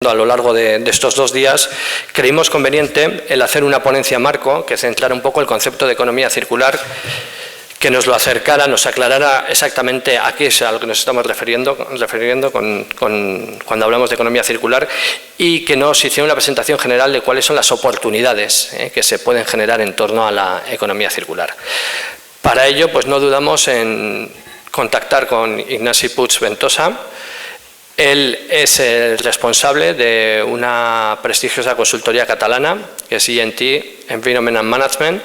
a lo largo de estos 2 días, creímos conveniente el hacer una ponencia marco que centrara un poco el concepto de economía circular, que nos lo acercara, nos aclarara exactamente a qué es a lo que nos estamos refiriendo cuando hablamos de economía circular, y que nos hiciera una presentación general de cuáles son las oportunidades que se pueden generar en torno a la economía circular. Para ello, pues no dudamos en contactar con Ignasi Puig Ventosa. Él es el responsable de una prestigiosa consultoría catalana, que es ENT, Environment and Management,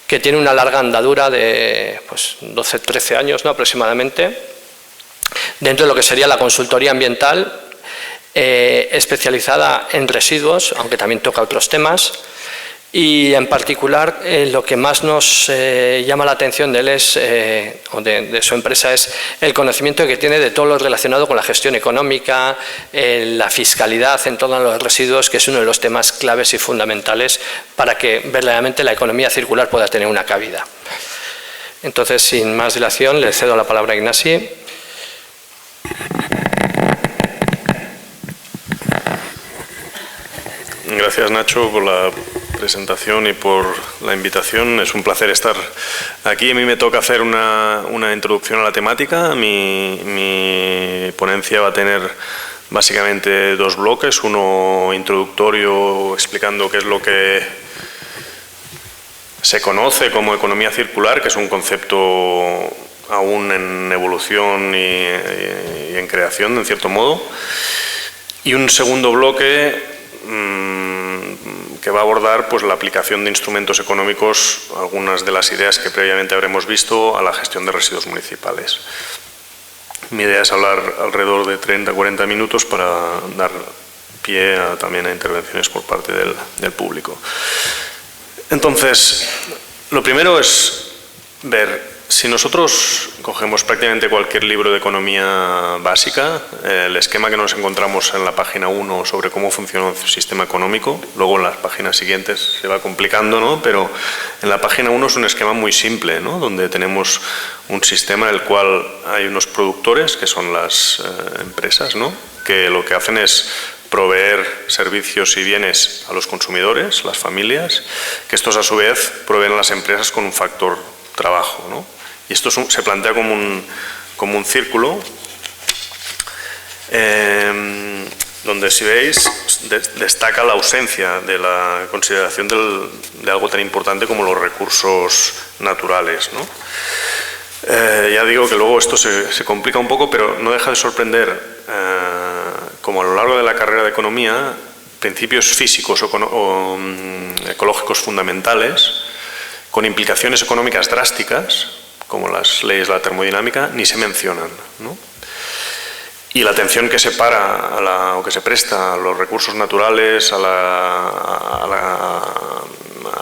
que tiene una larga andadura de 12-13 años, ¿no?, aproximadamente, dentro de lo que sería la consultoría ambiental, especializada en residuos, aunque también toca otros temas. Y en particular lo que más nos llama la atención de él es, o de su empresa, es el conocimiento que tiene de todo lo relacionado con la gestión económica, la fiscalidad en torno a los residuos, que es uno de los temas claves y fundamentales para que verdaderamente la economía circular pueda tener una cabida. Entonces, sin más dilación, le cedo la palabra a Ignasi. Gracias, Nacho, por la presentación y por la invitación. Es un placer estar aquí. A mí me toca hacer una introducción a la temática. Mi ponencia va a tener básicamente 2 bloques. Uno introductorio, explicando qué es lo que se conoce como economía circular, que es un concepto aún en evolución y en creación, en cierto modo. Y un segundo bloque que va a abordar pues la aplicación de instrumentos económicos, algunas de las ideas que previamente habremos visto, a la gestión de residuos municipales. Mi idea es hablar alrededor de 30-40 minutos para dar pie también a intervenciones por parte del público. Entonces, lo primero es ver, si nosotros cogemos prácticamente cualquier libro de economía básica, el esquema que nos encontramos en la página 1 sobre cómo funciona un sistema económico, luego en las páginas siguientes se va complicando, ¿no?, pero en la página 1 es un esquema muy simple, ¿no?, donde tenemos un sistema en el cual hay unos productores, que son las empresas, ¿no?, que lo que hacen es proveer servicios y bienes a los consumidores, las familias, que estos a su vez proveen a las empresas con un factor trabajo, ¿no? Y esto se plantea como un círculo donde, si veis, destaca la ausencia de la consideración de algo tan importante como los recursos naturales, ¿no? Ya digo que luego esto se complica un poco, pero no deja de sorprender como a lo largo de la carrera de economía, principios físicos o ecológicos fundamentales con implicaciones económicas drásticas, como las leyes de la termodinámica, ni se mencionan, ¿no? Y la atención que se para o que se presta a los recursos naturales, a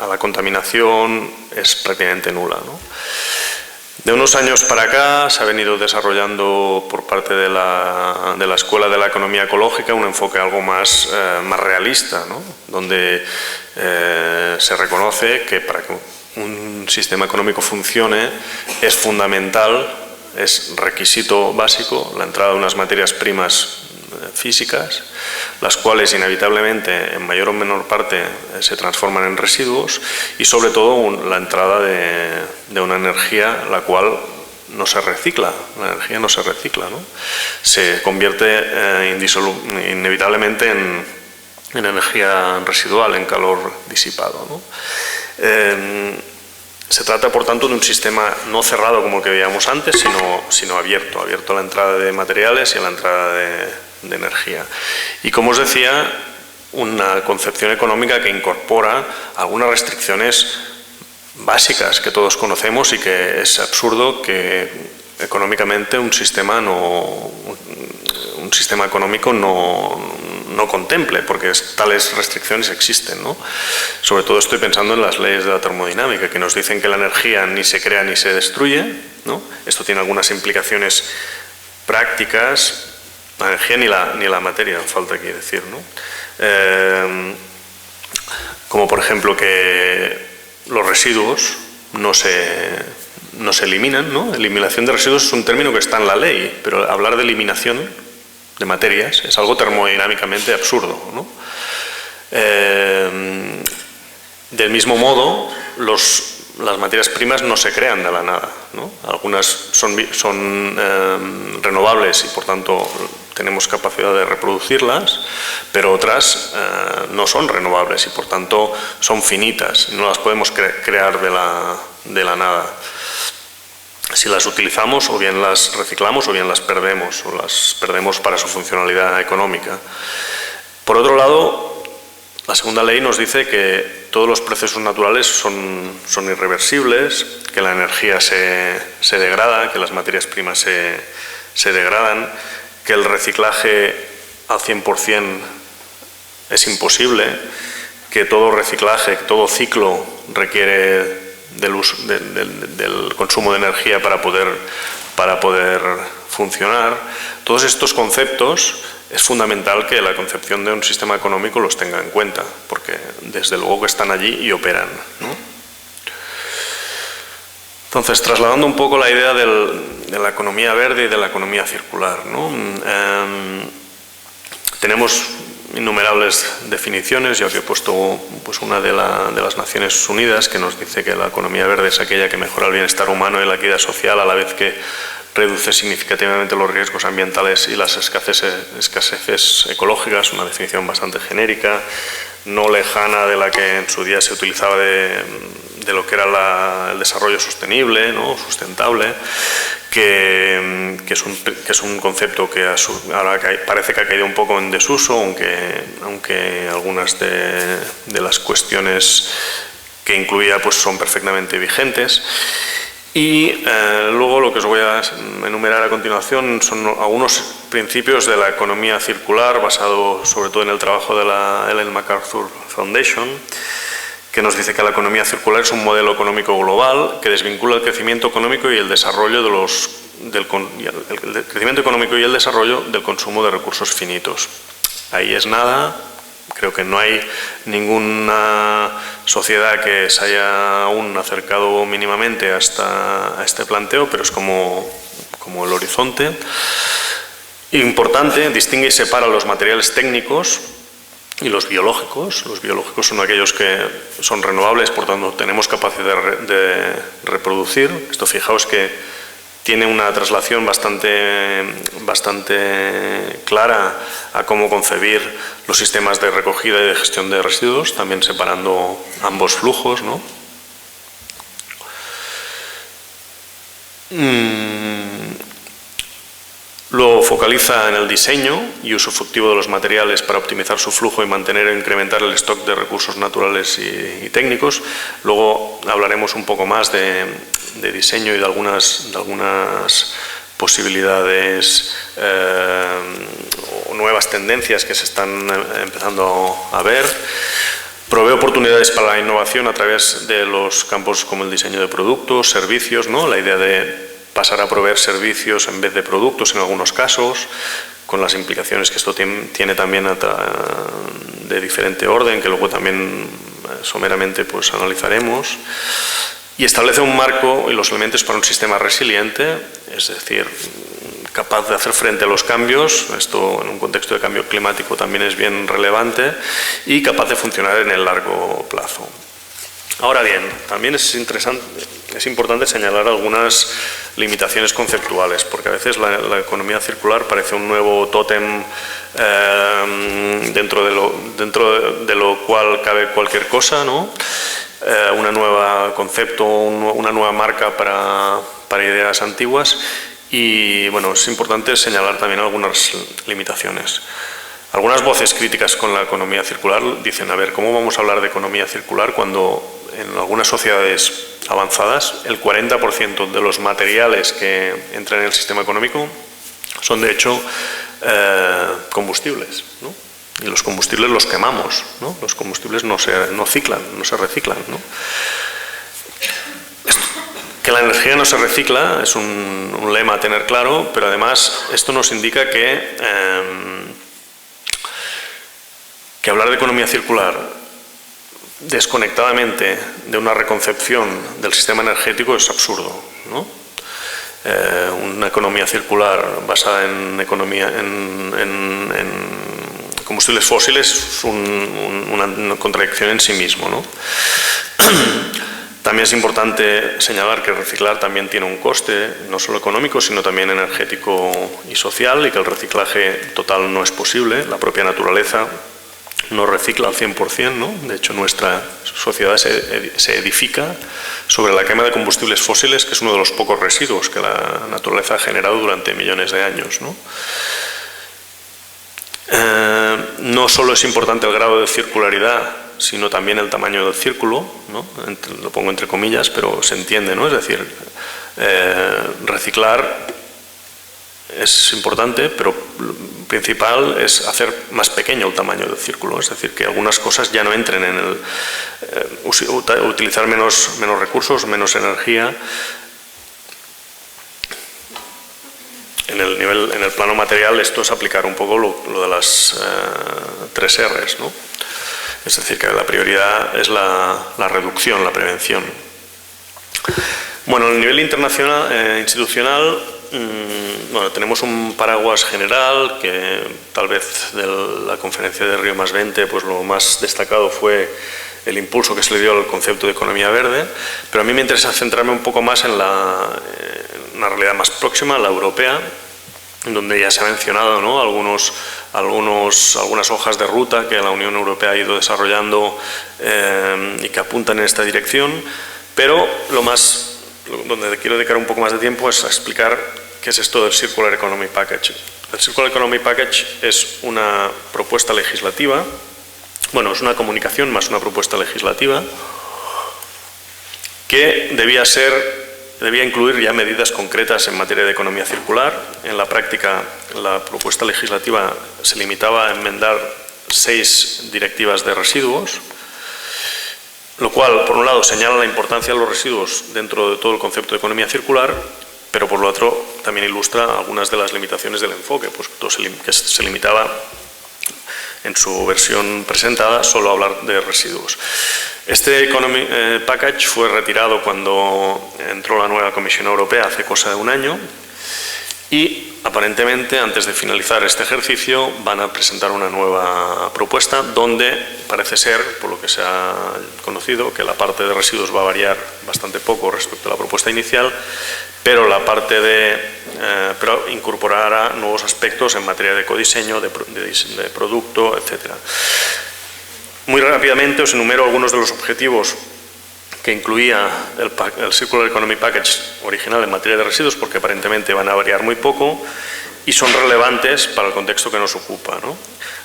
la contaminación, es prácticamente nula, ¿no? De unos años para acá se ha venido desarrollando por parte de la Escuela de la Economía Ecológica un enfoque algo más realista, ¿no?, donde se reconoce que para que un sistema económico funcione es fundamental, es requisito básico, la entrada de unas materias primas físicas, las cuales inevitablemente en mayor o menor parte se transforman en residuos, y sobre todo la entrada de una energía la cual no se recicla, la energía no se recicla, ¿no?, se convierte inevitablemente en energía residual, en calor disipado, ¿no? Se trata, por tanto, de un sistema no cerrado como el que veíamos antes, sino abierto a la entrada de materiales y a la entrada de energía. Y, como os decía, una concepción económica que incorpora algunas restricciones básicas que todos conocemos y que es absurdo que económicamente un sistema económico no contemple, porque tales restricciones existen, ¿no? Sobre todo estoy pensando en las leyes de la termodinámica, que nos dicen que la energía ni se crea ni se destruye, ¿no? Esto tiene algunas implicaciones prácticas, la energía ni la materia, falta aquí decir, ¿no? Como por ejemplo que los residuos no se eliminan, ¿no? Eliminación de residuos es un término que está en la ley, pero hablar de eliminación de materias, es algo termodinámicamente absurdo, ¿no? Del mismo modo, las materias primas no se crean de la nada, ¿no? Algunas son renovables y por tanto tenemos capacidad de reproducirlas, pero otras no son renovables y por tanto son finitas y no las podemos crear de la nada. Si las utilizamos, o bien las reciclamos o bien las perdemos, o las perdemos para su funcionalidad económica. Por otro lado, la segunda ley nos dice que todos los procesos naturales son irreversibles, que la energía se degrada, que las materias primas se degradan, que el reciclaje al 100% es imposible, que todo reciclaje, todo ciclo requiere del consumo de energía para poder funcionar. Todos estos conceptos es fundamental que la concepción de un sistema económico los tenga en cuenta, porque desde luego que están allí y operan, ¿no? Entonces, trasladando un poco la idea de la economía verde y de la economía circular, ¿no? Tenemos innumerables definiciones. Yo aquí he puesto pues, una de las Naciones Unidas, que nos dice que la economía verde es aquella que mejora el bienestar humano y la equidad social, a la vez que reduce significativamente los riesgos ambientales y las escaseces ecológicas. Una definición bastante genérica, no lejana de la que en su día se utilizaba de lo que era el desarrollo sostenible, ¿no? Sustentable, que es un concepto que ahora parece que ha caído un poco en desuso, aunque algunas de las cuestiones que incluía pues son perfectamente vigentes. Y luego lo que os voy a enumerar a continuación son algunos principios de la economía circular, basado sobre todo en el trabajo de la Ellen MacArthur Foundation, que nos dice que la economía circular es un modelo económico global que desvincula el crecimiento económico y el desarrollo del consumo de recursos finitos. Ahí es nada. Creo que no hay ninguna sociedad que se haya aún acercado mínimamente a este planteo, pero es como el horizonte. Importante, distingue y separa los materiales técnicos y los biológicos. Los biológicos son aquellos que son renovables, por tanto tenemos capacidad de reproducir. Esto, fijaos que tiene una traslación bastante clara a cómo concebir los sistemas de recogida y de gestión de residuos, también separando ambos flujos, ¿no? Lo focaliza en el diseño y uso efectivo de los materiales para optimizar su flujo y mantener o incrementar el stock de recursos naturales y técnicos. Luego hablaremos un poco más de diseño y de algunas posibilidades o nuevas tendencias que se están empezando a ver. Provee oportunidades para la innovación a través de los campos como el diseño de productos, servicios, ¿no? La idea de pasar a proveer servicios en vez de productos en algunos casos, con las implicaciones que esto tiene también de diferente orden, que luego también someramente pues analizaremos. Y establece un marco y los elementos para un sistema resiliente, es decir, capaz de hacer frente a los cambios. Esto en un contexto de cambio climático también es bien relevante, y capaz de funcionar en el largo plazo. Ahora bien, también es importante señalar algunas limitaciones conceptuales, porque a veces la economía circular parece un nuevo tótem dentro de lo cual cabe cualquier cosa, ¿no? Una nueva concepto, una nueva marca para ideas antiguas, y bueno, es importante señalar también algunas limitaciones. Algunas voces críticas con la economía circular dicen, a ver, ¿cómo vamos a hablar de economía circular cuando en algunas sociedades avanzadas el 40% de los materiales que entran en el sistema económico son de hecho combustibles, ¿no? Y los combustibles los quemamos, ¿no? Los combustibles no se reciclan, ¿no? Que la energía no se recicla es un lema a tener claro, pero además esto nos indica que hablar de economía circular desconectadamente de una reconcepción del sistema energético es absurdo, ¿no? una economía circular basada en combustibles fósiles es una contradicción en sí mismo, ¿no? También es importante señalar que reciclar también tiene un coste, no solo económico, sino también energético y social, y que el reciclaje total no es posible. La propia naturaleza no recicla al 100%, ¿no? De hecho, nuestra sociedad se edifica sobre la quema de combustibles fósiles, que es uno de los pocos residuos que la naturaleza ha generado durante millones de años, ¿no? No solo es importante el grado de circularidad, sino también el tamaño del círculo, ¿no? Lo pongo entre comillas, pero se entiende, ¿no? Es decir, reciclar es importante, pero lo principal es hacer más pequeño el tamaño del círculo, es decir, que algunas cosas ya no entren en el utilizar menos recursos, menos energía. En el plano material, esto es aplicar un poco lo de las 3 R's, ¿no? Es decir, que la prioridad es la reducción, la prevención. Bueno, a nivel internacional, institucional, bueno, tenemos un paraguas general que tal vez de la conferencia de Río +20, pues lo más destacado fue el impulso que se le dio al concepto de economía verde, pero a mí me interesa centrarme un poco más en una realidad más próxima, la europea, donde ya se ha mencionado, ¿no? algunas hojas de ruta que la Unión Europea ha ido desarrollando y que apuntan en esta dirección, pero donde quiero dedicar un poco más de tiempo es a explicar qué es esto del Circular Economy Package. El Circular Economy Package es una propuesta legislativa, bueno, es una comunicación más una propuesta legislativa que debía incluir ya medidas concretas en materia de economía circular. En la práctica, la propuesta legislativa se limitaba a enmendar 6 directivas de residuos, lo cual, por un lado, señala la importancia de los residuos dentro de todo el concepto de economía circular, pero por lo otro también ilustra algunas de las limitaciones del enfoque, pues que se limitaba en su versión presentada solo a hablar de residuos. Este Economy Package fue retirado cuando entró la nueva Comisión Europea hace cosa de un año y aparentemente antes de finalizar este ejercicio van a presentar una nueva propuesta donde parece ser, por lo que se ha conocido, que la parte de residuos va a variar bastante poco respecto a la propuesta inicial, pero la parte pero incorporará nuevos aspectos en materia de ecodiseño, de producto, etc. Muy rápidamente os enumero algunos de los objetivos que incluía el Circular Economy Package original en materia de residuos, porque aparentemente van a variar muy poco y son relevantes para el contexto que nos ocupa, ¿no?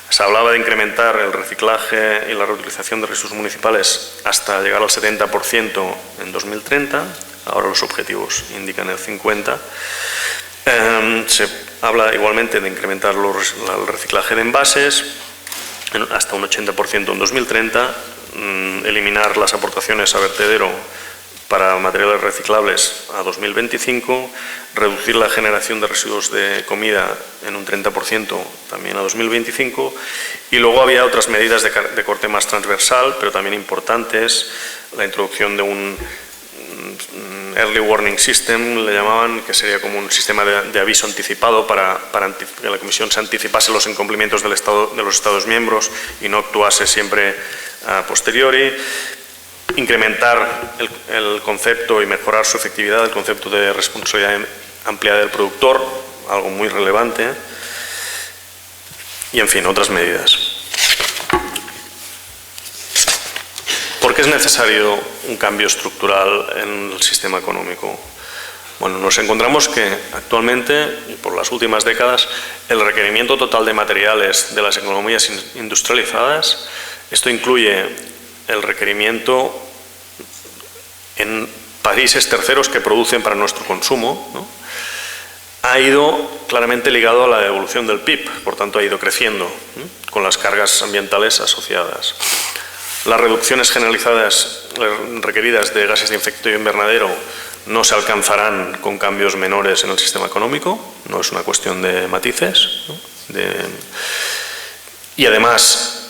Se hablaba de incrementar el reciclaje y la reutilización de residuos municipales hasta llegar al 70% en 2030, ahora los objetivos indican el 50%. Se habla igualmente de incrementar el reciclaje de envases hasta un 80% en 2030, eliminar las aportaciones a vertedero para materiales reciclables a 2025, reducir la generación de residuos de comida en un 30% también a 2025, y luego había otras medidas de corte más transversal, pero también importantes, la introducción de un Early Warning System, le llamaban, que sería como un sistema de aviso anticipado para que la Comisión se anticipase los incumplimientos de los Estados miembros y no actuase siempre a posteriori. Incrementar el concepto y mejorar su efectividad, el concepto de responsabilidad ampliada del productor, algo muy relevante, y en fin, otras medidas. ¿Por qué es necesario un cambio estructural en el sistema económico? Bueno, nos encontramos que actualmente, y por las últimas décadas, el requerimiento total de materiales de las economías industrializadas, esto incluye el requerimiento en países terceros que producen para nuestro consumo, ¿no?, ha ido claramente ligado a la evolución del PIB, por tanto ha ido creciendo, ¿no?, con las cargas ambientales asociadas. Las reducciones generalizadas requeridas de gases de efecto invernadero no se alcanzarán con cambios menores en el sistema económico, no es una cuestión de matices, ¿no?, y además,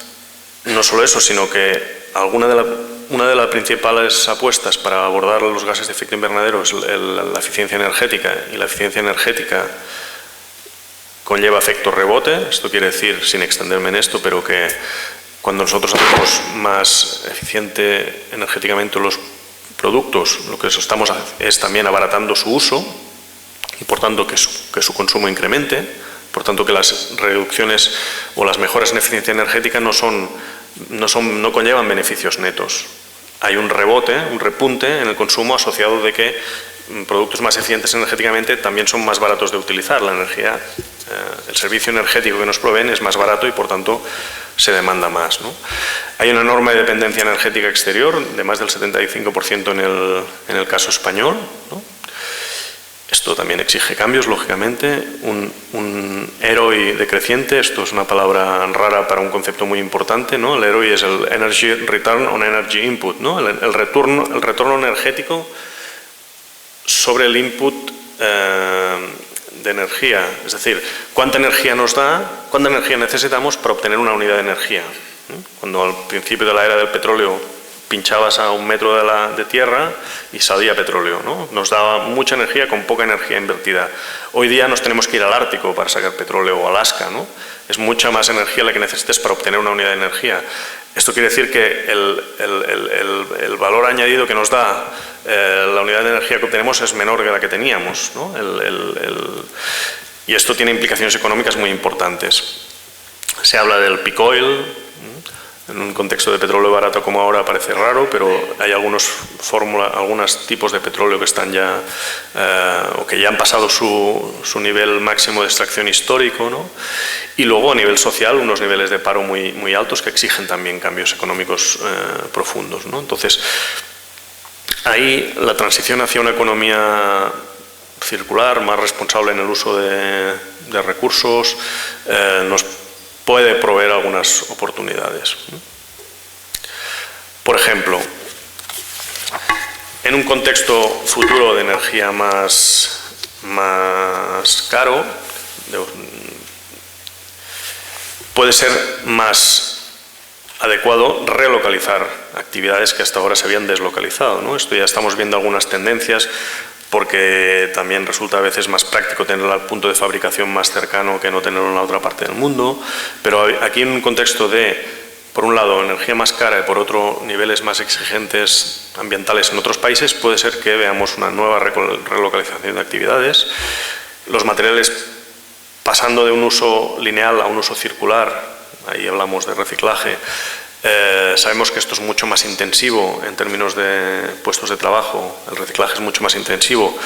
no solo eso, sino que alguna de una de las principales apuestas para abordar los gases de efecto invernadero es la eficiencia energética, y la eficiencia energética conlleva efecto rebote. Esto quiere decir, sin extenderme en esto, pero que cuando nosotros hacemos más eficiente energéticamente los productos, lo que estamos es también abaratando su uso y por tanto que su consumo incremente, por tanto que las reducciones o las mejoras en eficiencia energética no conllevan beneficios netos. Hay un rebote, un repunte en el consumo asociado de que productos más eficientes energéticamente también son más baratos de utilizar. La energía, el servicio energético que nos proveen es más barato y por tanto se demanda más, ¿no? Hay una enorme dependencia energética exterior de más del 75% en el caso español, ¿no? Esto también exige cambios, lógicamente. Un ROI decreciente, esto es una palabra rara para un concepto muy importante, ¿no? El ROI es el Energy Return on Energy Input, ¿no? El retorno energético sobre el input de energía, es decir, cuánta energía nos da, cuánta energía necesitamos para obtener una unidad de energía. Cuando al principio de la era del petróleo pinchabas a 1 metro de tierra y salía petróleo, ¿no? Nos daba mucha energía con poca energía invertida. Hoy día nos tenemos que ir al Ártico para sacar petróleo, o Alaska, ¿no? Es mucha más energía la que necesites para obtener una unidad de energía. Esto quiere decir que el valor añadido que nos da la unidad de energía que obtenemos es menor que la que teníamos, ¿no? Y esto tiene implicaciones económicas muy importantes. Se habla del peak oil. En un contexto de petróleo barato como ahora parece raro, pero hay algunos tipos de petróleo que están ya o que ya han pasado su nivel máximo de extracción histórico, ¿no? Y luego a nivel social unos niveles de paro muy, muy altos que exigen también cambios económicos profundos, ¿no? Entonces, ahí la transición hacia una economía circular, más responsable en el uso de recursos, nos puede proveer algunas oportunidades. Por ejemplo, en un contexto futuro de energía más caro, puede ser más adecuado relocalizar actividades que hasta ahora se habían deslocalizado, ¿no? Esto ya estamos viendo algunas tendencias, porque también resulta a veces más práctico tenerlo al punto de fabricación más cercano que no tenerlo en la otra parte del mundo. Pero aquí en un contexto de, por un lado, energía más cara y por otro, niveles más exigentes ambientales en otros países, puede ser que veamos una nueva relocalización de actividades. Los materiales pasando de un uso lineal a un uso circular, ahí hablamos de reciclaje. Sabemos que esto es mucho más intensivo en términos de puestos de trabajo. El reciclaje es mucho más intensivo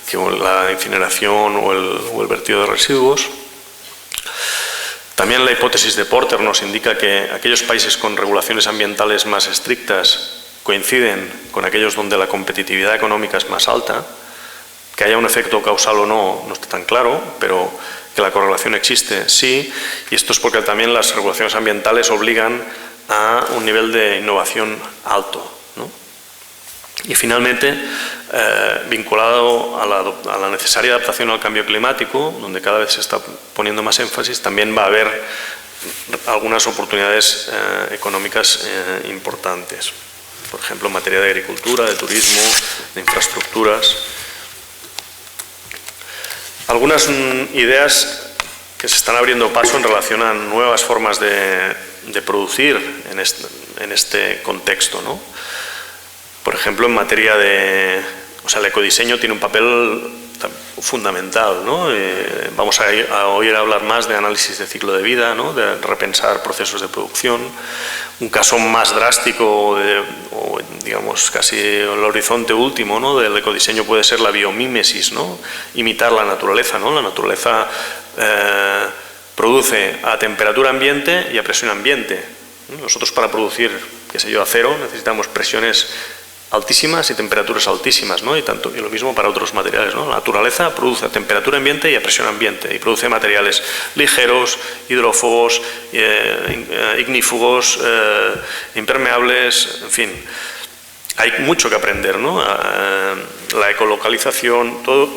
que la incineración o el vertido de residuos. También la hipótesis de Porter nos indica que aquellos países con regulaciones ambientales más estrictas coinciden con aquellos donde la competitividad económica es más alta. Que haya un efecto causal o no está tan claro, pero que la correlación existe, sí. Y esto es porque también las regulaciones ambientales obligan a un nivel de innovación alto, ¿no? Y finalmente, vinculado a la necesaria adaptación al cambio climático, donde cada vez se está poniendo más énfasis, también va a haber algunas oportunidades económicas importantes. Por ejemplo, en materia de agricultura, de turismo, de infraestructuras. Algunas ideas que se están abriendo paso en relación a nuevas formas de producir en este contexto, ¿no? Por ejemplo, en materia el ecodiseño tiene un papel fundamental, ¿no? Vamos a oír hablar más de análisis de ciclo de vida, ¿no? De repensar procesos de producción. Un caso más drástico, o digamos casi el horizonte último, ¿no? Del ecodiseño puede ser la biomímesis, ¿no? Imitar la naturaleza, ¿no? La naturaleza produce a temperatura ambiente y a presión ambiente. Nosotros para producir, qué sé yo, acero necesitamos presiones altísimas y temperaturas altísimas, ¿no? Y lo mismo para otros materiales, ¿no? La naturaleza produce a temperatura ambiente y a presión ambiente y produce materiales ligeros, hidrófugos, ignífugos, impermeables, en fin. Hay mucho que aprender, ¿no? La ecolocalización, todo.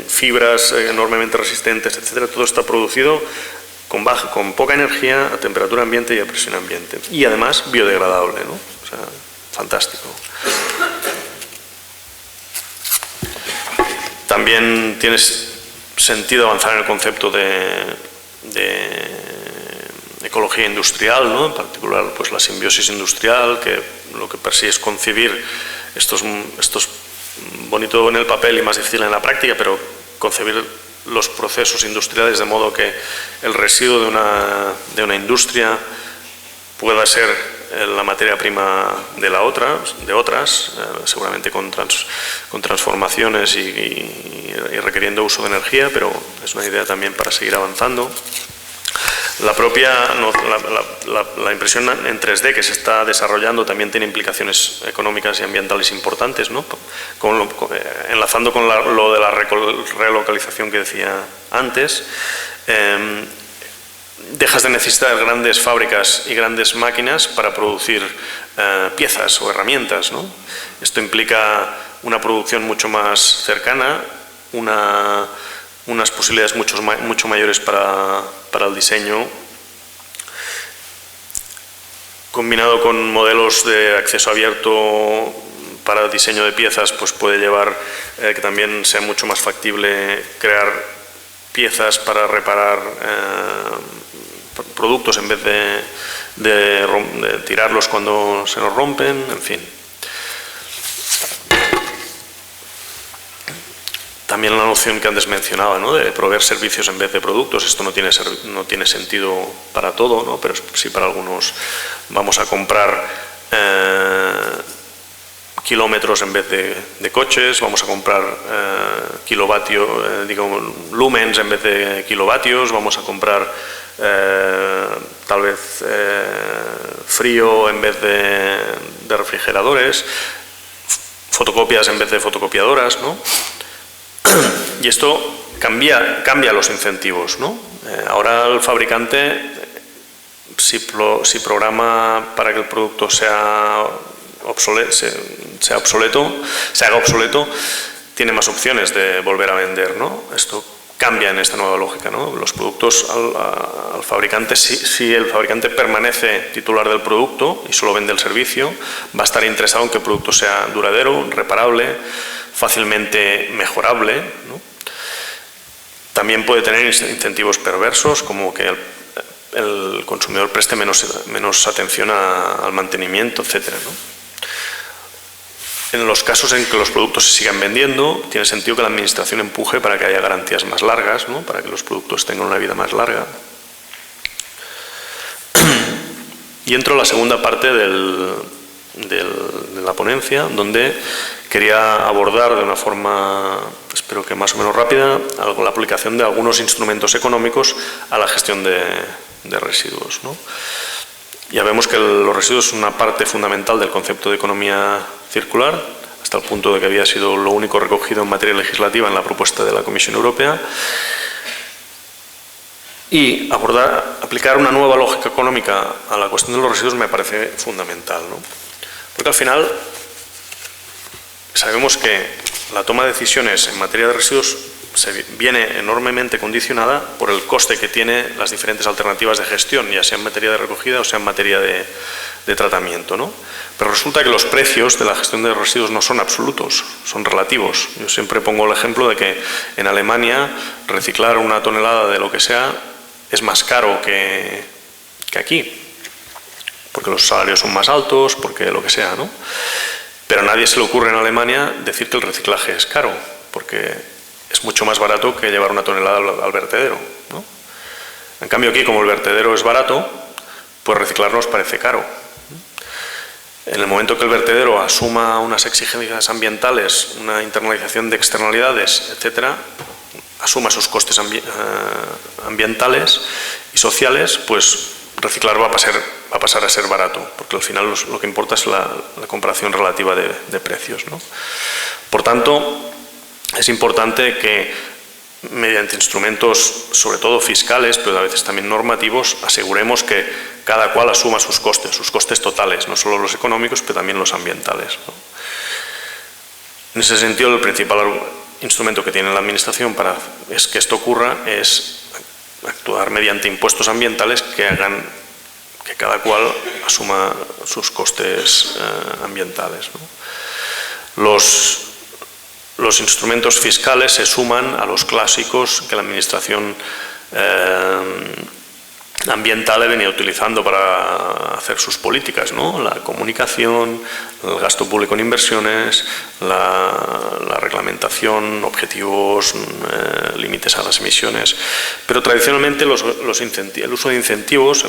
Fibras enormemente resistentes, etcétera, todo está producido con poca energía, a temperatura ambiente y a presión ambiente. Y además biodegradable, ¿no? O sea, fantástico. También tiene sentido avanzar en el concepto de ecología industrial, ¿no? En particular, pues la simbiosis industrial, que lo que persigue es concebir, esto es bonito en el papel y más difícil en la práctica, pero concebir los procesos industriales de modo que el residuo de una industria pueda ser la materia prima de otras, seguramente con transformaciones y requiriendo uso de energía, pero es una idea también para seguir avanzando. La impresión en 3D que se está desarrollando también tiene implicaciones económicas y ambientales importantes, ¿no? Enlazando con lo de la relocalización que decía antes. Dejas de necesitar grandes fábricas y grandes máquinas para producir piezas o herramientas, ¿no? Esto implica una producción mucho más cercana, unas posibilidades mucho mayores para el diseño, combinado con modelos de acceso abierto para el diseño de piezas, pues puede llevar que también sea mucho más factible crear piezas para reparar productos en vez de tirarlos cuando se nos rompen, en fin. También la noción que antes mencionaba, ¿no? De proveer servicios en vez de productos. Esto no tiene sentido para todo, ¿no? Pero sí para algunos. Vamos a comprar kilómetros en vez de coches, vamos a comprar lumens en vez de kilovatios, vamos a comprar tal vez frío en vez de refrigeradores, fotocopias en vez de fotocopiadoras, ¿no? Y esto cambia los incentivos, ¿no? Ahora el fabricante, si programa para que el producto se haga obsoleto, tiene más opciones de volver a vender, ¿no? Esto cambia en esta nueva lógica, ¿no? Los productos al fabricante, si el fabricante permanece titular del producto y solo vende el servicio, va a estar interesado en que el producto sea duradero, reparable, fácilmente mejorable, ¿no? También puede tener incentivos perversos, como que el consumidor preste menos atención al mantenimiento, etcétera, ¿no? En los casos en que los productos se sigan vendiendo, tiene sentido que la administración empuje para que haya garantías más largas, ¿no? Para que los productos tengan una vida más larga. Y entro a la segunda parte de la ponencia, donde quería abordar de una forma, espero que más o menos rápida, la aplicación de algunos instrumentos económicos a la gestión de residuos, ¿no? Ya vemos que los residuos son una parte fundamental del concepto de economía circular, hasta el punto de que había sido lo único recogido en materia legislativa en la propuesta de la Comisión Europea. Y aplicar una nueva lógica económica a la cuestión de los residuos me parece fundamental, ¿no? Porque al final sabemos que la toma de decisiones en materia de residuos viene enormemente condicionada por el coste que tiene las diferentes alternativas de gestión, ya sea en materia de recogida o sea en materia de tratamiento, ¿no? Pero resulta que los precios de la gestión de residuos no son absolutos, son relativos. Yo siempre pongo el ejemplo de que en Alemania reciclar una tonelada de lo que sea es más caro que aquí, porque los salarios son más altos, porque lo que sea, ¿no? Pero a nadie se le ocurre en Alemania decir que el reciclaje es caro, porque es mucho más barato que llevar una tonelada al vertedero, ¿no? En cambio aquí, como el vertedero es barato, pues reciclar nos parece caro. En el momento que el vertedero asuma unas exigencias ambientales, una internalización de externalidades, etcétera, asuma sus costes ambientales y sociales, pues reciclar va a pasar a ser barato, porque al final lo que importa es la comparación relativa de precios, ¿no? Por tanto, es importante que mediante instrumentos, sobre todo fiscales, pero a veces también normativos, aseguremos que cada cual asuma sus costes totales, no solo los económicos, pero también los ambientales, ¿no? En ese sentido, el principal instrumento que tiene la Administración para que esto ocurra es actuar mediante impuestos ambientales que hagan que cada cual asuma sus costes ambientales, ¿no? Los instrumentos fiscales se suman a los clásicos que la Administración ambiental venía utilizando para hacer sus políticas, ¿no? La comunicación, el gasto público en inversiones, la reglamentación, objetivos, límites a las emisiones. Pero tradicionalmente el uso de incentivos,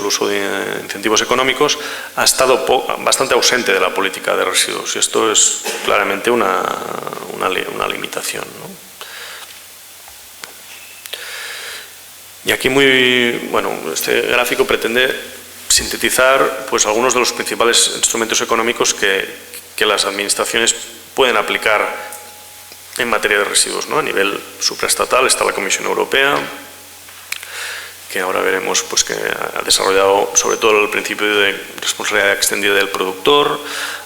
económicos ha estado bastante ausente de la política de residuos, y esto es claramente una limitación, ¿no? Y aquí este gráfico pretende sintetizar pues algunos de los principales instrumentos económicos que las administraciones pueden aplicar en materia de residuos, ¿no? A nivel supraestatal está la Comisión Europea, que ahora veremos pues que ha desarrollado sobre todo el principio de responsabilidad extendida del productor.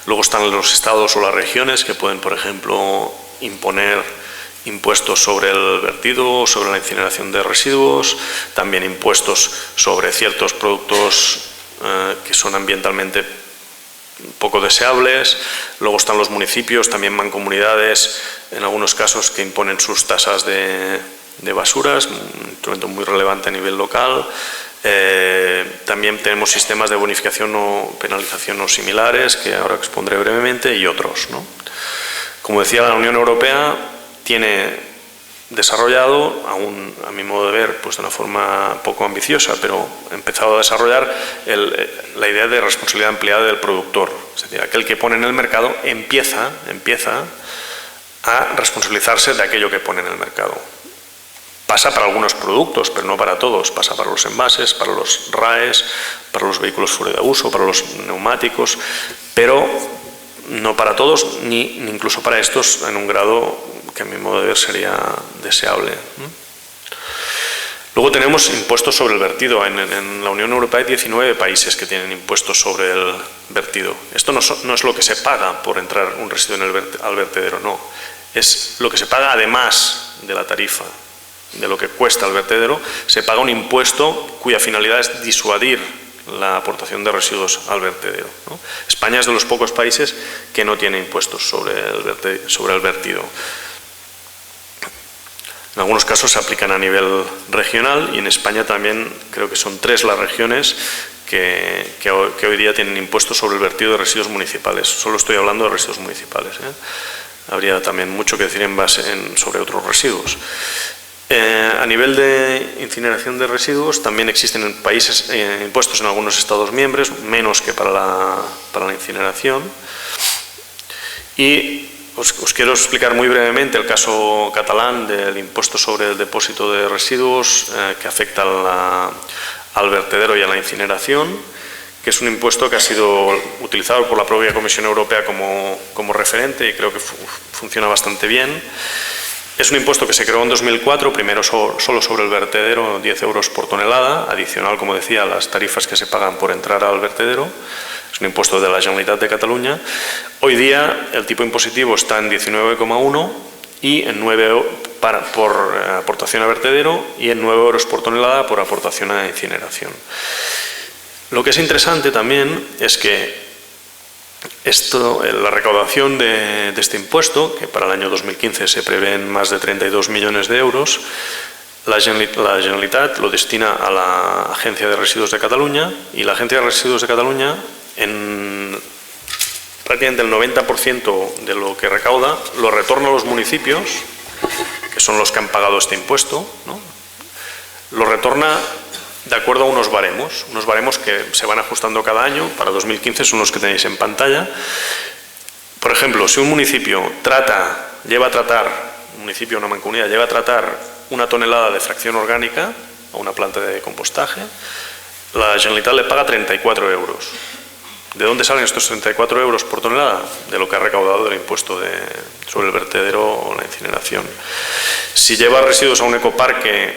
Luego están los estados o las regiones que pueden, por ejemplo, imponer impuestos sobre el vertido, sobre la incineración de residuos, también impuestos sobre ciertos productos que son ambientalmente poco deseables. Luego están los municipios, también mancomunidades, en algunos casos que imponen sus tasas de basuras, un instrumento muy relevante a nivel local. También tenemos sistemas de bonificación o penalización o similares, que ahora expondré brevemente, y otros, ¿no? Como decía, la Unión Europea tiene desarrollado, aún a mi modo de ver, pues de una forma poco ambiciosa, pero ha empezado a desarrollar la idea de responsabilidad ampliada del productor. Es decir, aquel que pone en el mercado empieza a responsabilizarse de aquello que pone en el mercado. Pasa para algunos productos, pero no para todos. Pasa para los envases, para los RAEs, para los vehículos fuera de uso, para los neumáticos, pero no para todos, ni incluso para estos en un grado que a mi modo de ver sería deseable. Luego tenemos impuestos sobre el vertido. En la Unión Europea hay 19 países que tienen impuestos sobre el vertido. Esto no es lo que se paga por entrar un residuo al vertedero, no. Es lo que se paga además de la tarifa, de lo que cuesta el vertedero. Se paga un impuesto cuya finalidad es disuadir la aportación de residuos al vertedero, ¿no? España es de los pocos países que no tiene impuestos sobre el vertido. En algunos casos se aplican a nivel regional, y en España también creo que son 3 las regiones que hoy día tienen impuestos sobre el vertido de residuos municipales. Solo estoy hablando de residuos municipales, ¿eh? Habría también mucho que decir sobre otros residuos. A nivel de incineración de residuos también existen en países impuestos en algunos Estados miembros, menos que para la incineración. Y os quiero explicar muy brevemente el caso catalán del impuesto sobre el depósito de residuos que afecta al vertedero y a la incineración, que es un impuesto que ha sido utilizado por la propia Comisión Europea como referente, y creo que funciona bastante bien. Es un impuesto que se creó en 2004, primero solo sobre el vertedero, 10 euros por tonelada, adicional, como decía, a las tarifas que se pagan por entrar al vertedero. Es un impuesto de la Generalitat de Cataluña. Hoy día el tipo impositivo está en 19,1 y en 9 por aportación a vertedero, y en 9 euros por tonelada por aportación a incineración. Lo que es interesante también es que la recaudación de este impuesto, que para el año 2015 se prevén más de 32 millones de euros, la Generalitat lo destina a la Agencia de Residuos de Cataluña, y la Agencia de Residuos de Cataluña, en prácticamente el 90% de lo que recauda, lo retorna a los municipios, que son los que han pagado este impuesto, ¿no? Lo retorna de acuerdo a unos baremos que se van ajustando cada año. Para 2015 son los que tenéis en pantalla. Por ejemplo, si un municipio lleva a tratar una tonelada de fracción orgánica a una planta de compostaje, la Generalitat le paga 34 euros. ¿De dónde salen estos 34 euros por tonelada? De lo que ha recaudado del impuesto sobre el vertedero o la incineración. Si lleva residuos a un ecoparque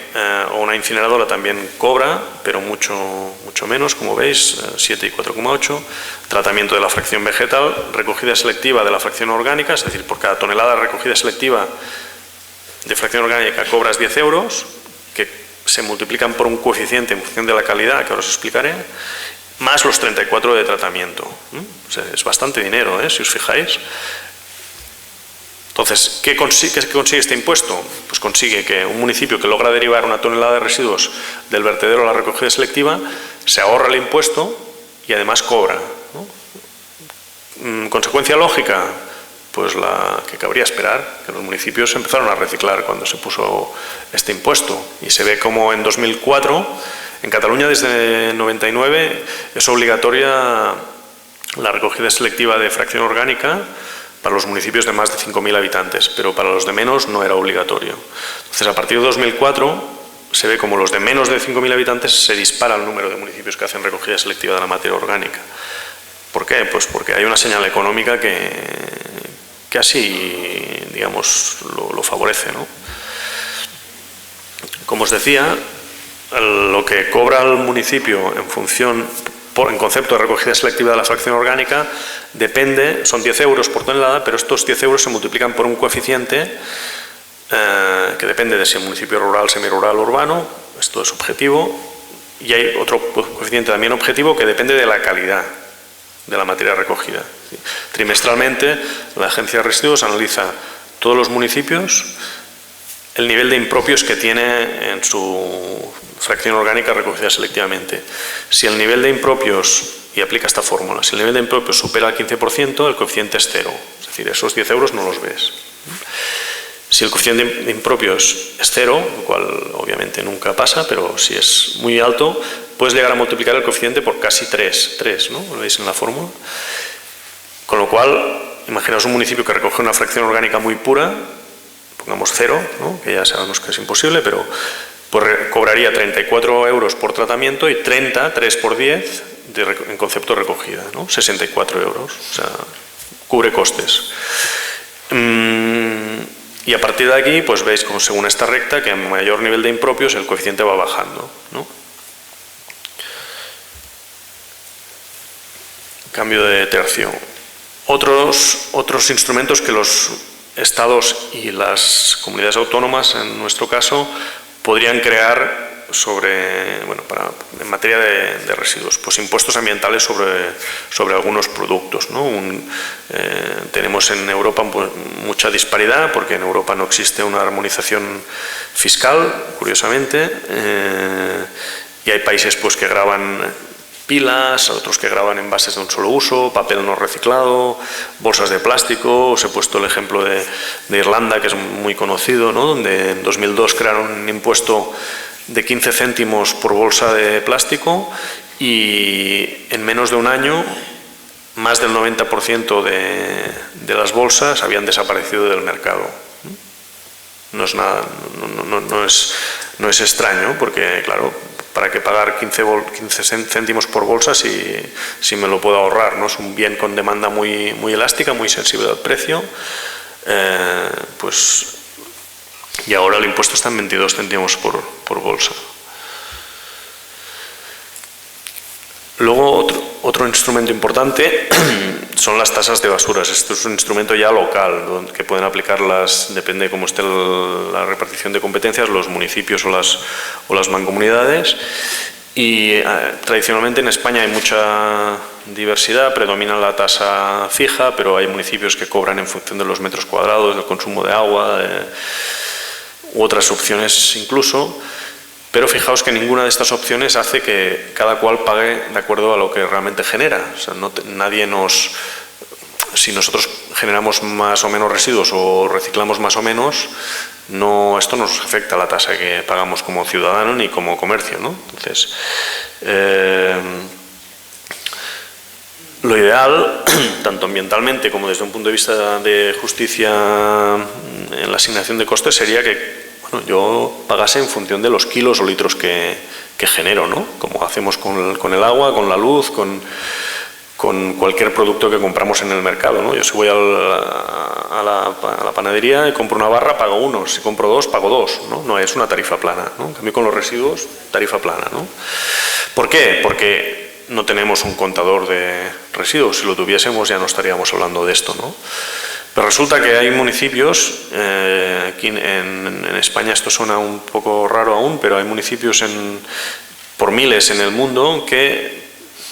o una incineradora también cobra, pero mucho menos, como veis, 7 y 4,8. Tratamiento de la fracción vegetal, recogida selectiva de la fracción orgánica, es decir, por cada tonelada recogida selectiva de fracción orgánica cobras 10 euros, que se multiplican por un coeficiente en función de la calidad, que ahora os explicaré, más los 34 de tratamiento. O sea, es bastante dinero, si os fijáis. Entonces, ¿qué consigue este impuesto? Pues consigue que un municipio que logra derivar una tonelada de residuos del vertedero a la recogida selectiva se ahorra el impuesto y además cobra, ¿no? Consecuencia lógica, pues la que cabría esperar, que los municipios empezaron a reciclar cuando se puso este impuesto. Y se ve como en 2004, en Cataluña desde 99, es obligatoria la recogida selectiva de fracción orgánica para los municipios de más de 5.000 habitantes, pero para los de menos no era obligatorio. Entonces, a partir de 2004, se ve como los de menos de 5.000 habitantes se dispara el número de municipios que hacen recogida selectiva de la materia orgánica. ¿Por qué? Pues porque hay una señal económica que así, digamos, lo favorece, ¿no? Como os decía, lo que cobra el municipio en concepto de recogida selectiva de la fracción orgánica depende, son 10 euros por tonelada, pero estos 10 euros se multiplican por un coeficiente que depende de si el municipio es rural, semirural o urbano. Esto es objetivo, y hay otro coeficiente también objetivo que depende de la calidad de la materia recogida. Trimestralmente, la Agencia de Residuos analiza todos los municipios, el nivel de impropios que tiene en su fracción orgánica recogida selectivamente. Si el nivel de impropios, y aplica esta fórmula, si el nivel de impropios supera el 15%, el coeficiente es 0. Es decir, esos 10 euros no los ves. Si el coeficiente de impropios es 0, lo cual obviamente nunca pasa, pero si es muy alto, puedes llegar a multiplicar el coeficiente por casi 3, ¿no? Lo veis en la fórmula. Con lo cual, imaginaos un municipio que recoge una fracción orgánica muy pura, pongamos 0, ¿no? Que ya sabemos que es imposible, pero pues cobraría 34 euros por tratamiento y 30, 3 por 10, en concepto de recogida, ¿no? 64 euros, o sea, cubre costes. Y a partir de aquí, pues veis como según esta recta, que a mayor nivel de impropios el coeficiente va bajando, ¿no? Cambio de tercio. Otros instrumentos que los estados y las comunidades autónomas, en nuestro caso, podrían crear en materia de residuos, pues impuestos ambientales sobre algunos productos, ¿no? Tenemos en Europa mucha disparidad, porque en Europa no existe una armonización fiscal, curiosamente, y hay países pues que gravan pilas, otros que graban envases de un solo uso, papel no reciclado, bolsas de plástico. Os he puesto el ejemplo de Irlanda, que es muy conocido, ¿no? Donde en 2002 crearon un impuesto de 15 céntimos por bolsa de plástico y en menos de un año más del 90% de las bolsas habían desaparecido del mercado. No es extraño, porque claro, ¿para qué pagar 15 céntimos por bolsa si me lo puedo ahorrar, ¿no? Es un bien con demanda muy, muy elástica, muy sensible al precio. Y ahora el impuesto está en 22 céntimos por bolsa. Luego otro instrumento importante son las tasas de basuras. Esto es un instrumento ya local, que pueden aplicarlas, depende de cómo esté la repartición de competencias, los municipios o las mancomunidades. Y tradicionalmente en España hay mucha diversidad, predomina la tasa fija, pero hay municipios que cobran en función de los metros cuadrados, del consumo de agua, u otras opciones incluso. Pero fijaos que ninguna de estas opciones hace que cada cual pague de acuerdo a lo que realmente genera. O sea, si nosotros generamos más o menos residuos o reciclamos más o menos, esto no nos afecta a la tasa que pagamos como ciudadano ni como comercio, ¿no? Entonces, lo ideal, tanto ambientalmente como desde un punto de vista de justicia en la asignación de costes, sería que yo pagase en función de los kilos o litros que genero, ¿no? Como hacemos con el agua, con la luz, con cualquier producto que compramos en el mercado, ¿no? Yo si voy a la panadería y compro una barra, pago 1, si compro 2, pago 2, ¿no? No es una tarifa plana, ¿no? En cambio con los residuos, tarifa plana, ¿no? ¿Por qué? Porque no tenemos un contador de residuos. Si lo tuviésemos ya no estaríamos hablando de esto, ¿no? Pero resulta que hay municipios, aquí en España esto suena un poco raro aún, pero hay municipios por miles en el mundo que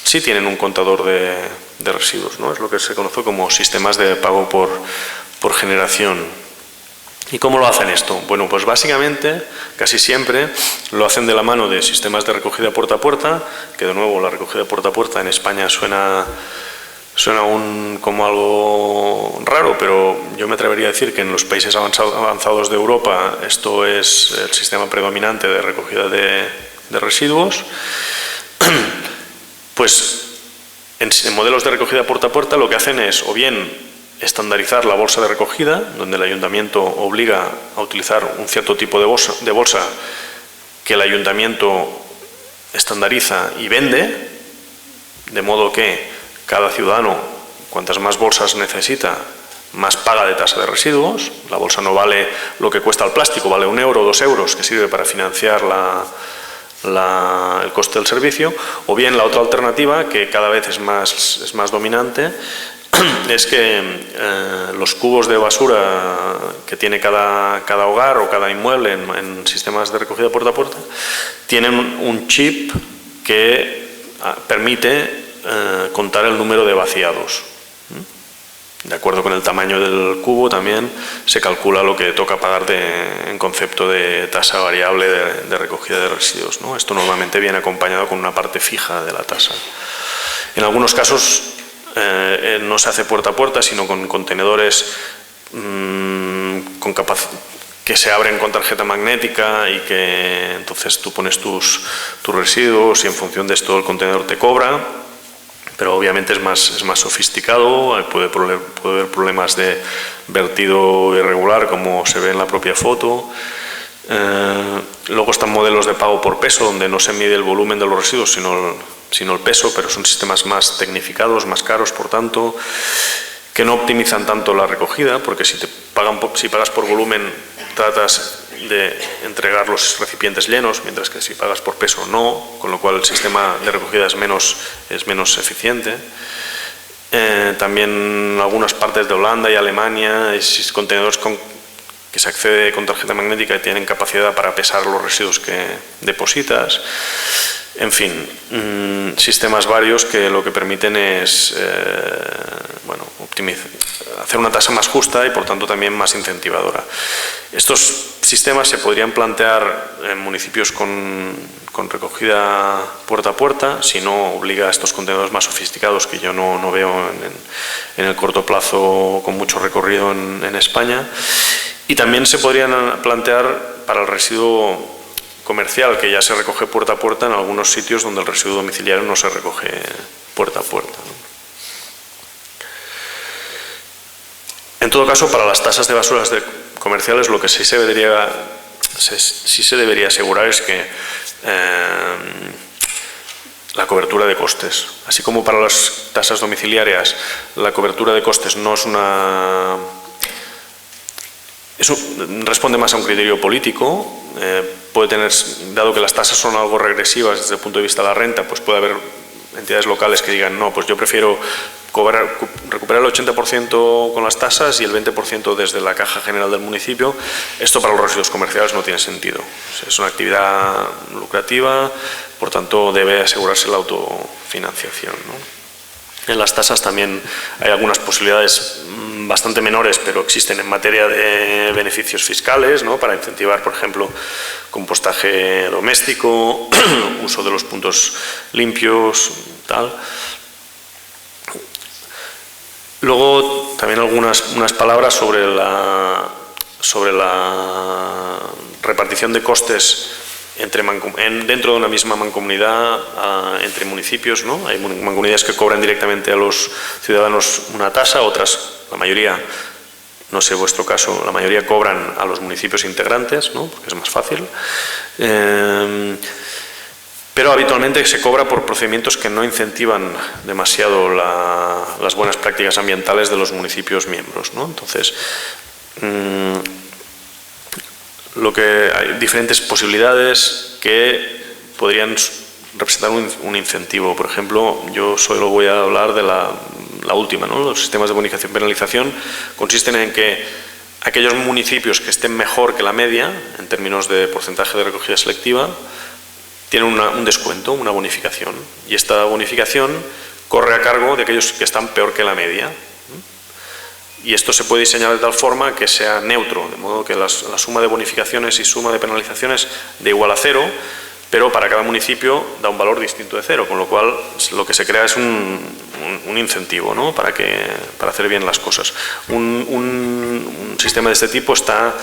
sí tienen un contador de residuos, ¿no? Es lo que se conoce como sistemas de pago por generación. ¿Y cómo lo hacen esto? Bueno, pues básicamente, casi siempre, lo hacen de la mano de sistemas de recogida puerta a puerta, que de nuevo la recogida puerta a puerta en España suena aún como algo raro, pero yo me atrevería a decir que en los países avanzados de Europa esto es el sistema predominante de recogida de residuos. Pues en modelos de recogida puerta a puerta lo que hacen es o bien estandarizar la bolsa de recogida, donde el ayuntamiento obliga a utilizar un cierto tipo de bolsa que el ayuntamiento estandariza y vende, de modo que cada ciudadano, cuantas más bolsas necesita, más paga de tasa de residuos. La bolsa no vale lo que cuesta el plástico, vale 1 euro o 2 euros, que sirve para financiar el coste del servicio. O bien la otra alternativa, que cada vez es más dominante, es que los cubos de basura que tiene cada hogar o cada inmueble en sistemas de recogida puerta a puerta tienen un chip que permite contar el número de vaciados. De acuerdo con el tamaño del cubo también se calcula lo que toca pagar en concepto de tasa variable de recogida de residuos, ¿no? Esto normalmente viene acompañado con una parte fija de la tasa. En algunos casos no se hace puerta a puerta, sino con contenedores que se abren con tarjeta magnética y que entonces tú pones tus residuos y en función de esto el contenedor te cobra, pero obviamente es más sofisticado, puede haber problemas de vertido irregular como se ve en la propia foto. Luego están modelos de pago por peso, donde no se mide el volumen de los residuos, sino el peso, pero son sistemas más tecnificados, más caros, por tanto, que no optimizan tanto la recogida, porque si pagas por volumen tratas de entregar los recipientes llenos, mientras que si pagas por peso no, con lo cual el sistema de recogida es menos eficiente. También en algunas partes de Holanda y Alemania hay contenedores que se accede con tarjeta magnética y tienen capacidad para pesar los residuos que depositas. En fin, sistemas varios que lo que permiten es hacer una tasa más justa y por tanto también más incentivadora. Estos sistemas se podrían plantear en municipios con recogida puerta a puerta, si no obliga a estos contenedores más sofisticados que yo no veo en el corto plazo con mucho recorrido en España. Y también se podrían plantear para el residuo comercial, que ya se recoge puerta a puerta en algunos sitios donde el residuo domiciliario no se recoge puerta a puerta, ¿no? En todo caso, para las tasas de basuras comerciales lo que sí se debería asegurar es que la cobertura de costes, así como para las tasas domiciliarias la cobertura de costes no es responde más a un criterio político. Puede tener, dado que las tasas son algo regresivas desde el punto de vista de la renta, pues puede haber entidades locales que digan no, pues yo prefiero recuperar el 80% con las tasas y el 20% desde la caja general del municipio. Esto para los residuos comerciales no tiene sentido. Es una actividad lucrativa, por tanto debe asegurarse la autofinanciación, ¿no? En las tasas también hay algunas posibilidades bastante menores, pero existen en materia de beneficios fiscales, ¿no? Para incentivar, por ejemplo, compostaje doméstico, uso de los puntos limpios, tal. Luego también unas palabras sobre la repartición de costes dentro de una misma mancomunidad entre municipios, ¿no? Hay mancomunidades que cobran directamente a los ciudadanos una tasa, otras, la mayoría, no sé vuestro caso, la mayoría cobran a los municipios integrantes, ¿no? Porque es más fácil. Pero habitualmente se cobra por procedimientos que no incentivan demasiado las buenas prácticas ambientales de los municipios miembros, ¿no? Entonces, hay diferentes posibilidades que podrían representar un incentivo. Por ejemplo, yo solo voy a hablar de la la última, ¿no? Los sistemas de bonificación y penalización consisten en que aquellos municipios que estén mejor que la media, en términos de porcentaje de recogida selectiva, tienen un descuento, una bonificación. Y esta bonificación corre a cargo de aquellos que están peor que la media. Y esto se puede diseñar de tal forma que sea neutro, de modo que la suma de bonificaciones y suma de penalizaciones de igual a cero, pero para cada municipio da un valor distinto de cero, con lo cual lo que se crea es un incentivo, ¿no? para hacer bien las cosas. Un sistema de este tipo está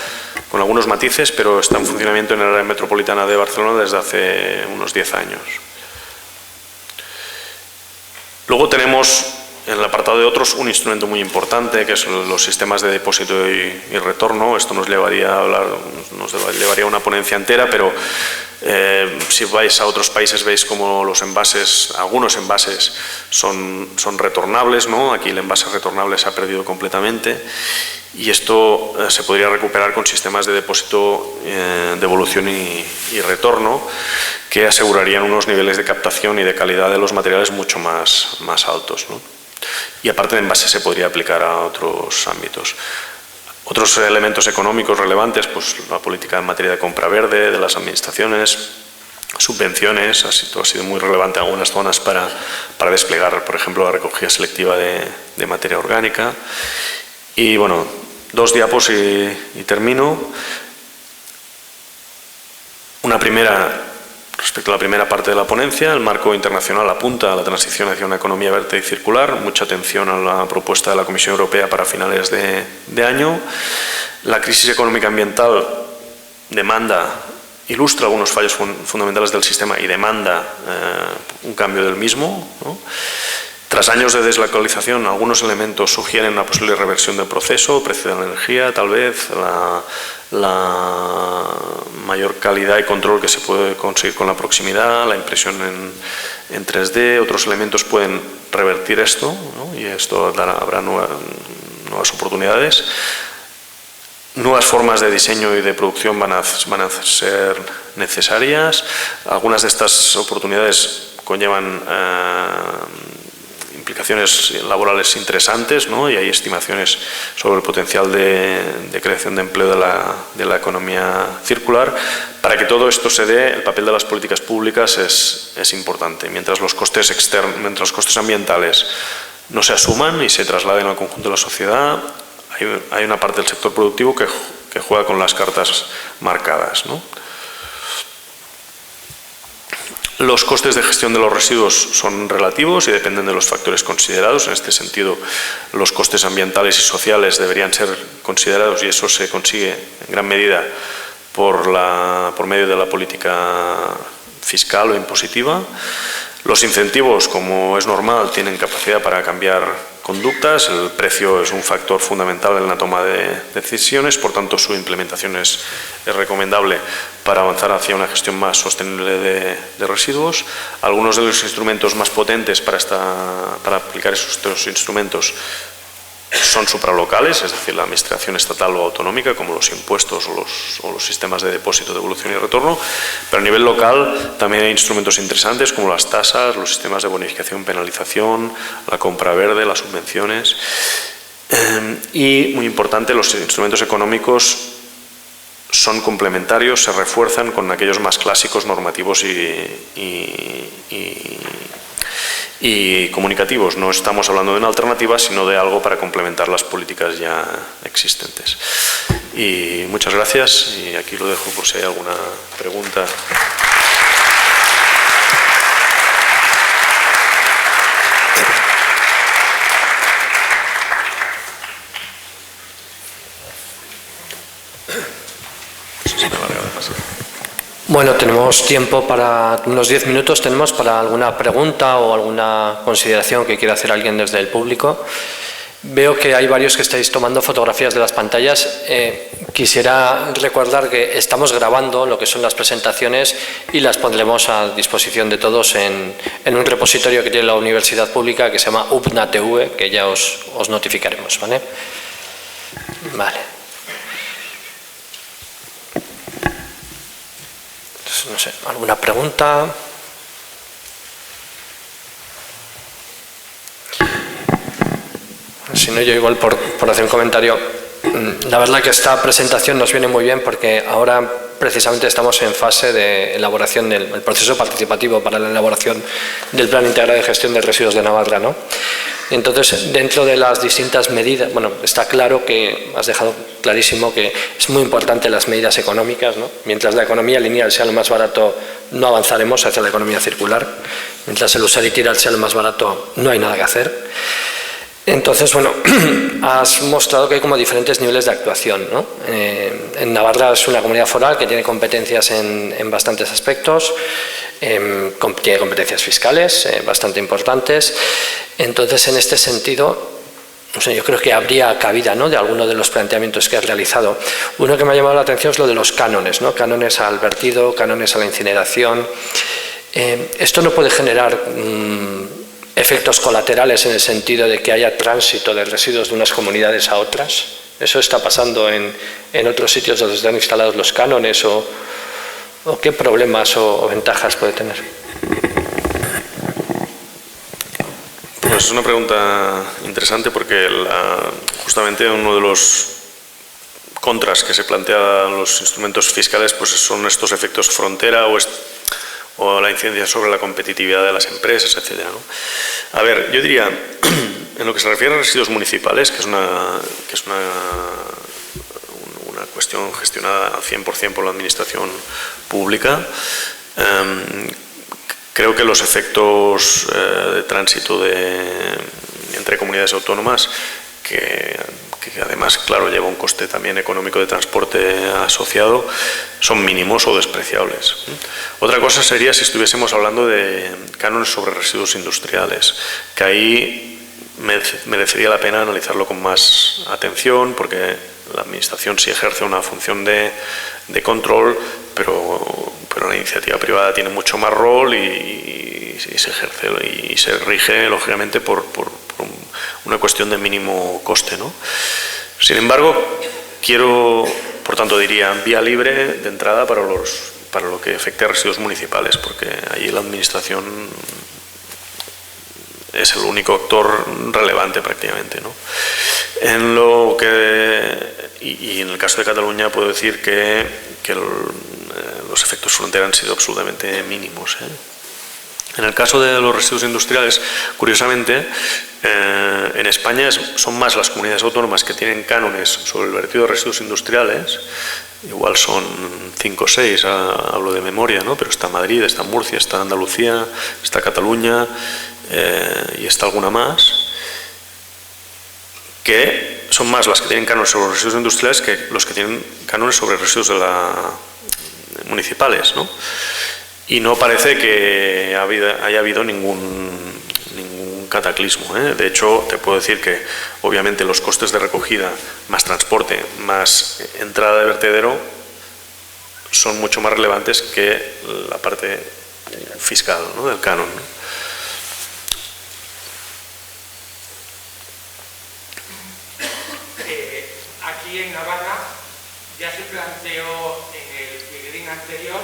con algunos matices, pero está en funcionamiento en el área metropolitana de Barcelona desde hace unos 10 años. Luego tenemos en el apartado de otros un instrumento muy importante, que son los sistemas de depósito y retorno. Esto nos llevaría a una ponencia entera, pero si vais a otros países veis como los envases, algunos envases son retornables, ¿no? Aquí el envase retornable se ha perdido completamente y esto se podría recuperar con sistemas de depósito, devolución y retorno, que asegurarían unos niveles de captación y de calidad de los materiales mucho más altos, ¿no? Y aparte de envase se podría aplicar a otros ámbitos. Otros elementos económicos relevantes, pues la política en materia de compra verde de las administraciones, subvenciones, esto ha sido muy relevante en algunas zonas para desplegar, por ejemplo, la recogida selectiva de materia orgánica. Y bueno, 2 diapos y termino. Una primera. Respecto a la primera parte de la ponencia, el marco internacional apunta a la transición hacia una economía verde y circular. Mucha atención a la propuesta de la Comisión Europea para finales de año. La crisis económica ambiental ilustra algunos fallos fundamentales del sistema y demanda un cambio del mismo, ¿no? Tras años de deslocalización, algunos elementos sugieren una posible reversión del proceso, precio de la energía, tal vez, la mayor calidad y control que se puede conseguir con la proximidad, la impresión en 3D, otros elementos pueden revertir esto, ¿no? Y esto habrá nuevas oportunidades. Nuevas formas de diseño y de producción van a ser necesarias. Algunas de estas oportunidades conllevan implicaciones laborales interesantes, ¿no? Y hay estimaciones sobre el potencial de creación de empleo de la economía circular. Para que todo esto se dé, el papel de las políticas públicas es importante. Mientras los costes ambientales no se asuman y se trasladen al conjunto de la sociedad, hay una parte del sector productivo que juega con las cartas marcadas, ¿no? Los costes de gestión de los residuos son relativos y dependen de los factores considerados. En este sentido, los costes ambientales y sociales deberían ser considerados y eso se consigue en gran medida por medio de la política fiscal o impositiva. Los incentivos, como es normal, tienen capacidad para cambiar conductas. El precio es un factor fundamental en la toma de decisiones, por tanto su implementación es recomendable para avanzar hacia una gestión más sostenible de residuos. Algunos de los instrumentos más potentes para aplicar estos instrumentos son supralocales, es decir, la administración estatal o autonómica, como los impuestos o los sistemas de depósito, devolución y retorno, pero a nivel local también hay instrumentos interesantes como las tasas, los sistemas de bonificación, penalización, la compra verde, las subvenciones y, muy importante, los instrumentos económicos son complementarios, se refuerzan con aquellos más clásicos, normativos y comunicativos. No estamos hablando de una alternativa, sino de algo para complementar las políticas ya existentes. Y muchas gracias, y aquí lo dejo por si hay alguna pregunta. Bueno, tenemos tiempo para unos 10 minutos, tenemos para alguna pregunta o alguna consideración que quiera hacer alguien desde el público. Veo que hay varios que estáis tomando fotografías de las pantallas. Quisiera recordar que estamos grabando lo que son las presentaciones y las pondremos a disposición de todos en un repositorio que tiene la universidad pública que se llama UPNA-TV, que ya os notificaremos, ¿vale? Vale. No sé, ¿alguna pregunta? si no, yo igual por hacer un comentario. La verdad que esta presentación nos viene muy bien porque ahora precisamente estamos en fase de elaboración del proceso participativo para la elaboración del Plan Integrado de Gestión de Residuos de Navarra, ¿no? Entonces, dentro de las distintas medidas, bueno, está claro que has dejado clarísimo que es muy importante las medidas económicas, ¿no? Mientras la economía lineal sea lo más barato, no avanzaremos hacia la economía circular. Mientras el usar y tirar sea lo más barato, no hay nada que hacer. Entonces, bueno, has mostrado que hay como diferentes niveles de actuación, ¿no? En Navarra es una comunidad foral que tiene competencias en bastantes aspectos, tiene competencias fiscales bastante importantes. Entonces, en este sentido, no sé, yo creo que habría cabida, ¿no?, de alguno de los planteamientos que has realizado. Uno que me ha llamado la atención es lo de los cánones, ¿no? Cánones al vertido, cánones a la incineración. Esto no puede generar efectos colaterales en el sentido de que haya tránsito de residuos de unas comunidades a otras. ¿Eso está pasando en otros sitios donde están instalados los cánones o qué problemas o ventajas puede tener? Pues es una pregunta interesante porque justamente uno de los contras que se plantean los instrumentos fiscales pues son estos efectos frontera o la incidencia sobre la competitividad de las empresas, etcétera, ¿no? A ver, yo diría, en lo que se refiere a residuos municipales, que es una cuestión gestionada al 100% por la administración pública, creo que los efectos de tránsito entre comunidades autónomas, que además, claro, lleva un coste también económico de transporte asociado, son mínimos o despreciables. Otra cosa sería si estuviésemos hablando de cánones sobre residuos industriales, que ahí merecería la pena analizarlo con más atención, porque la Administración sí ejerce una función de control, pero la iniciativa privada tiene mucho más rol y se ejerce y se rige, lógicamente, por una cuestión de mínimo coste, ¿no? Sin embargo, por tanto, diría vía libre de entrada para lo que afecte a residuos municipales, porque allí la Administración es el único actor relevante prácticamente, ¿no? Y en el caso de Cataluña puedo decir que los efectos frontera han sido absolutamente mínimos, ¿eh? En el caso de los residuos industriales, curiosamente, en España son más las comunidades autónomas que tienen cánones sobre el vertido de residuos industriales, igual son 5 o 6, hablo de memoria, ¿no? Pero está Madrid, está Murcia, está Andalucía, está Cataluña y está alguna más, que son más las que tienen cánones sobre los residuos industriales que los que tienen cánones sobre residuos municipales, ¿no? Y no parece que haya habido ningún cataclismo, ¿eh? De hecho, te puedo decir que obviamente los costes de recogida más transporte más entrada de vertedero son mucho más relevantes que la parte fiscal, ¿no?, del canon, ¿no? Aquí en Navarra ya se planteó en el PIGRIN anterior,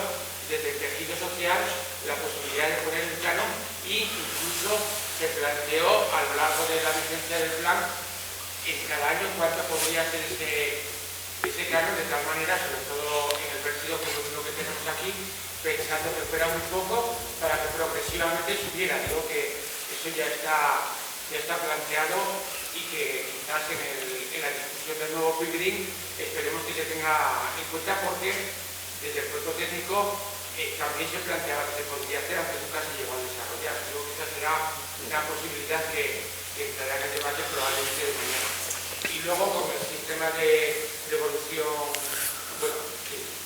desde el tejido social, la posibilidad de poner un canon e incluso se planteó a lo largo de la vigencia del plan en cada año cuánto podría ser ese canon, de tal manera, sobre todo en el vertido como lo que tenemos aquí, pensando que fuera muy poco para que progresivamente subiera. Digo que eso ya está planteado y que quizás en la discusión del nuevo PIGRIN esperemos que se tenga en cuenta, porque desde el cuerpo técnico también se planteaba que se podría hacer, aunque nunca se llegó a desarrollar. Creo que esa será una posibilidad que entrará en el debate probablemente de mañana. Y luego con el sistema de devolución, bueno,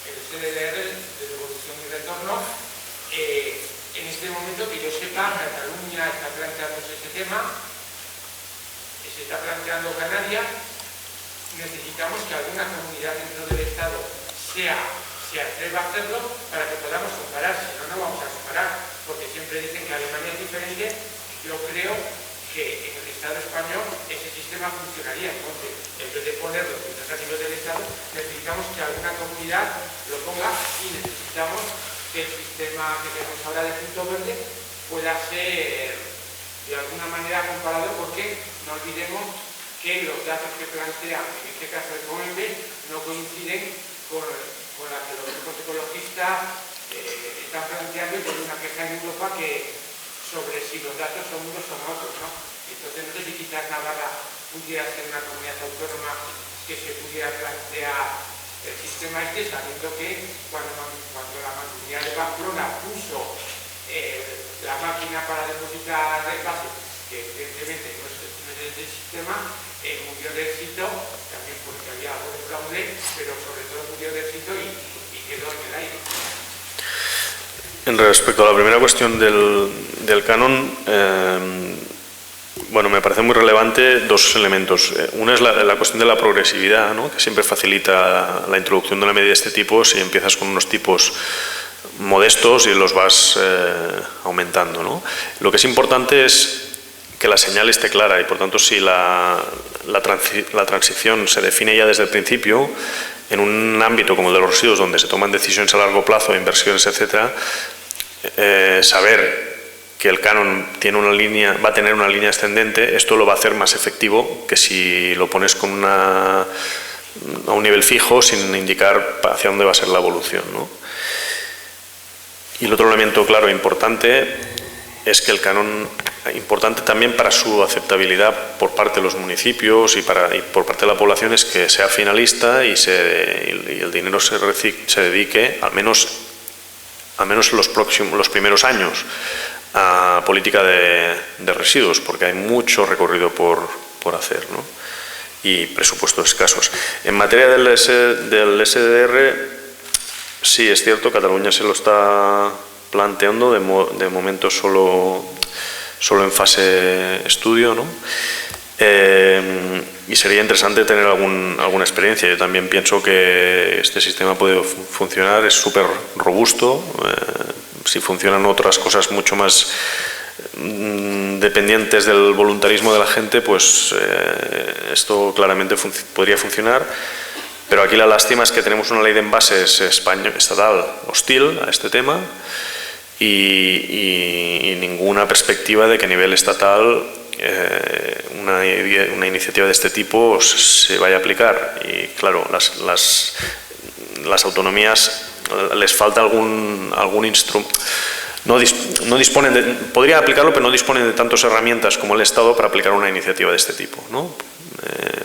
el CDR, de devolución y retorno, en este momento que yo sepa, Cataluña está planteándose ese tema, se está planteando Canarias. Necesitamos que alguna comunidad dentro del Estado se atreva a hacerlo para que podamos comparar, si no, no vamos a comparar, porque siempre dicen que Alemania es diferente. Yo creo que en el Estado español ese sistema funcionaría. Entonces, en vez de ponerlo a nivel del Estado, necesitamos que alguna comunidad lo ponga y necesitamos que el sistema que tenemos ahora de punto verde pueda ser de alguna manera comparado, porque no olvidemos que los datos que plantean, en este caso el COMEMB, no coinciden con la que los grupos ecologistas están planteando, y por una queja en Europa sobre si los datos son unos o otros, ¿no? Entonces, no sé si quizás Navarra pudiera ser una comunidad autónoma que se pudiera plantear el sistema sabiendo que cuando la Mancomunidad de Pamplona puso la máquina para depositar bases, que evidentemente no es el sistema, murió de éxito, también porque había algo de fraude, pero sobre todo murió de éxito y quedó en el aire. En respecto a la primera cuestión del canon, bueno, me parece muy relevante dos elementos. Una es la cuestión de la progresividad, ¿no? Que siempre facilita la introducción de una medida de este tipo si empiezas con unos tipos modestos y los vas aumentando, ¿no? Lo que es importante es que la señal esté clara y, por tanto, si la transición se define ya desde el principio, en un ámbito como el de los residuos, donde se toman decisiones a largo plazo, inversiones, etcétera, saber que el canon va a tener una línea ascendente, esto lo va a hacer más efectivo que si lo pones a un nivel fijo sin indicar hacia dónde va a ser la evolución, ¿no? Y el otro elemento claro e importante es que el canon, importante también para su aceptabilidad por parte de los municipios y por parte de la población, es que sea finalista y el dinero se dedique al menos los primeros años a política de residuos, porque hay mucho recorrido por hacer, ¿no? Y presupuestos escasos. En materia del SDR, sí, es cierto, Cataluña se lo está planteando, de momento solo en fase estudio, ¿no? Y sería interesante tener alguna experiencia. Yo también pienso que este sistema puede funcionar, es súper robusto. Si funcionan otras cosas mucho más dependientes del voluntarismo de la gente, pues esto claramente podría funcionar. Pero aquí la lástima es que tenemos una ley de envases estatal hostil a este tema y ninguna perspectiva de que a nivel estatal una iniciativa de este tipo se vaya a aplicar. Y claro, las autonomías les falta algún instrumento. No disponen podrían aplicarlo, pero no disponen de tantas herramientas como el Estado para aplicar una iniciativa de este tipo, ¿no?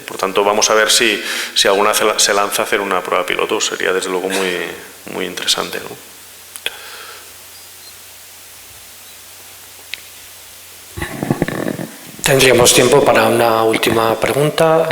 Por tanto, vamos a ver si alguna se lanza a hacer una prueba piloto. Sería desde luego muy interesante, ¿no? Tendríamos tiempo para una última pregunta.